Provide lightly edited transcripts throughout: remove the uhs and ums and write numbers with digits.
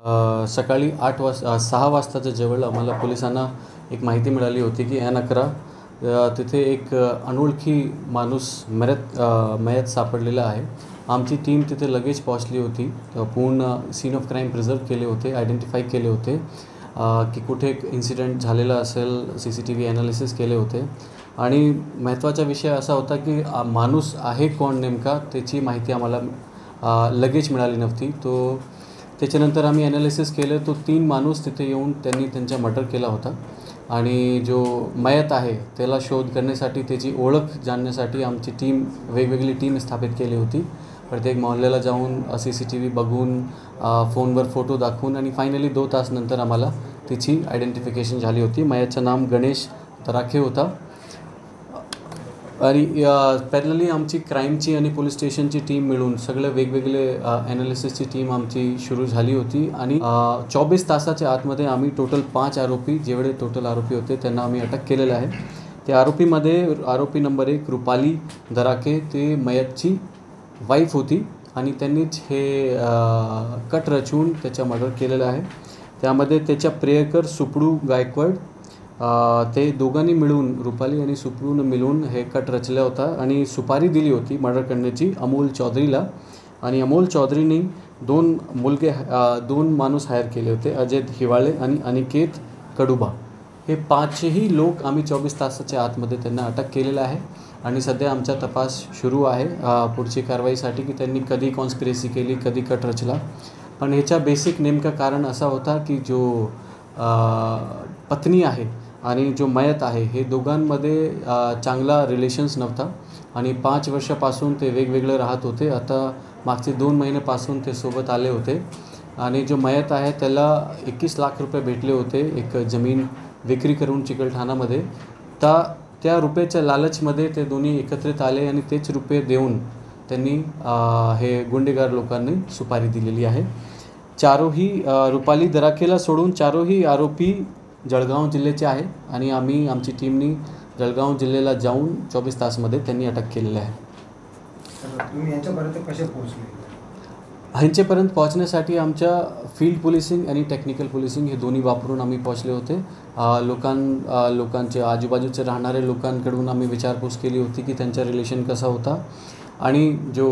सकाळी 6 वाजताच्या जवळ आम्हाला पोलिसांना एक माहिती मिळाली होती की N11 तिथे एक अनोळखी माणूस मयत सापडलेला आहे. आमची टीम तिथे लगेच पोहोचली होती. पूर्ण सीन ऑफ क्राईम प्रिझर्व केले होते, आयडेंटिफाय केले होते की कुठे इन्सिडेंट झालेला असेल, CCTV ॲनालिसिस केले होते. आणि महत्त्वाचा विषय असा होता की माणूस आहे कोण नेमका त्याची माहिती आम्हाला लगेच मिळाली नव्हती. त्याच्यानंतर आम्ही ॲनालिसिस केलं. 3 माणूस तिथे येऊन त्यांनी त्यांचा मर्डर केला होता. आणि जो मयत आहे त्याला शोध करण्यासाठी, त्याची ओळख जाणण्यासाठी आमची टीम वेगवेगळी टीम स्थापित केली होती. प्रत्येक मोहल्ल्याला जाऊन CCTV बघून, फोनवर फोटो दाखवून आणि फायनली 2 तासनंतर आम्हाला तिची आयडेंटिफिकेशन झाली होती. मयतचं नाम गणेश तराखे होता. आणि पॅरलली आमची क्राईमची आणि पोलीस स्टेशनची टीम मिळून सगळे वेगवेगळे ॲनालिसिसची टीम आमची सुरू झाली होती. आणि 24 तासाच्या आतमध्ये आम्ही टोटल 5 आरोपी, जेवढे टोटल आरोपी होते त्यांना आम्ही अटक केलेलं आहे. त्या आरोपीमध्ये आरोपी नंबर 1 रुपाली दराके, ते मयतची वाईफ होती आणि त्यांनीच हे कट रचून त्याचा मर्डर केलेला आहे. त्यामध्ये त्याच्या प्रियकर सुपडू गायकवाड, ते दोघांनी मिळून, रुपाली आणि सुपडून मिळून हे कट रचला होता आणि सुपारी दिली होती मर्डर करण्याची अमोल चौधरीला. आणि अमोल चौधरीने 2 माणूस हायर केले होते, अजय हिवाळे आणि अनिकेत कडुबा. हे 5ही लोक आम्ही 24 तासाच्या आतमध्ये त्यांना अटक केलेलं आहे. आणि सध्या आमचा तपास सुरू आहे पुढची कारवाईसाठी की त्यांनी कधी कॉन्स्पिरेसी केली, कधी कट रचला. पण ह्याचा बेसिक नेमका कारण असा होता की जो पत्नी आहे आणि जो मयत आहे हे दोघांमध्ये चांगला रिलेशन्स नव्हता. आणि 5 वर्षापासून ते वेगवेगळे राहत होते. आता मागचे 2 महिन्यापासून ते सोबत आले होते. आणि जो मयत आहे त्याला 21 लाख रुपये भेटले होते एक जमीन विक्री करून चिकलठाणामध्ये. त्या रुपयाच्या लालचमध्ये ते दोन्ही एकत्रित आले आणि तेच रुपये देऊन त्यांनी हे गुंडेगार लोकांनी सुपारी दिलेली आहे. चारोही रुपाली दराकेला सोडून चारोही आरोपी जळगाव जिल्ह्याचे आहे. आणि आमची टीमनी जळगाव जिल्ह्याला जाऊन 24 तासमध्ये त्यांनी अटक केलेलं आहे. तुम्ही यांच्यापर्यंत कसे पोहोचले? ह्यांच्यापर्यंत पोहोचण्यासाठी आमच्या फील्ड पोलिसिंग आणि टेक्निकल पोलिसिंग हे दोन्ही वापरून आम्ही पोहोचले होते. लोकांचे आजूबाजूचे राहणारे लोकांकडून आम्ही विचारपूस केली होती की त्यांचा रिलेशन कसा होता. आणि जो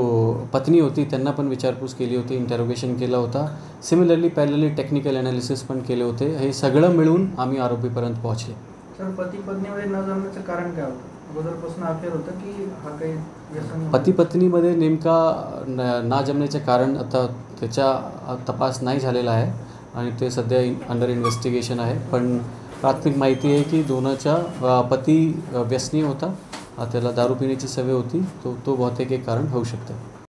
पत्नी होती त्यांना पण विचारपूस केली होती, इंटरोगेशन केला होता. सिमिलरली पॅरलली टेक्निकल ॲनालिसिस पण केले होते. हे सगळं मिळून आम्ही आरोपीपर्यंत पोहोचले. सर, पती पत्नीमध्ये न जमण्याचं कारण काय होतं? अगोदरपासून अफेअर होतं की हा काही व्यसन? पती पत्नीमध्ये नेमका ना जमण्याचे कारण आता त्याचा तपास नाही झालेला आहे आणि ते सध्या अंडर इन्व्हेस्टिगेशन आहे. पण प्राथमिक माहिती आहे की दोनाचा पती व्यसनी होता, त्याला दारू पिण्याची सवय होती. तो बहुतेक एक कारण होऊ शकतं.